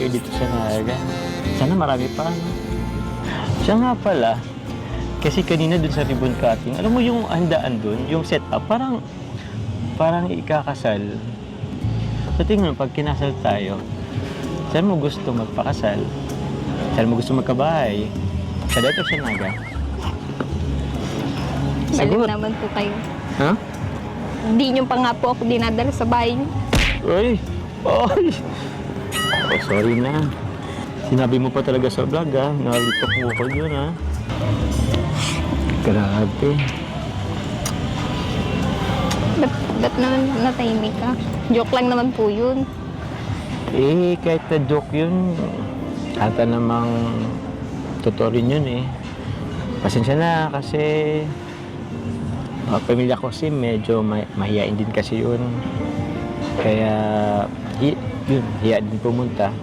kayo dito sa Naga. Sana marami pa, no? Siya nga pala, kasi kanina dun sa ribbon cutting, alam mo yung handaan dun, yung setup, parang ikakasal. So tingnan mo, pag kinasal tayo, saan mo gusto magpakasal? Saan mo gusto magkabahay? Sa dito sa Naga? Balik Sagot. naman po kayo. Ha? Hindi nyo pa nga po ako dinadala sa bahay nyo. Ay! Ay! Oh, sorry na. Sinabi mo pa talaga sa vlog, ha? Nalito ko ko yun, ha? Grabe. Ba't naman natahimik ka? Joke lang naman po yun. Eh, kahit na joke yun, ata namang totoo rin yun, eh. Pasensya na kasi pamilya ko kasi medyo mahiyain din kasi yun. Kaya, yun, hiya din pumunta.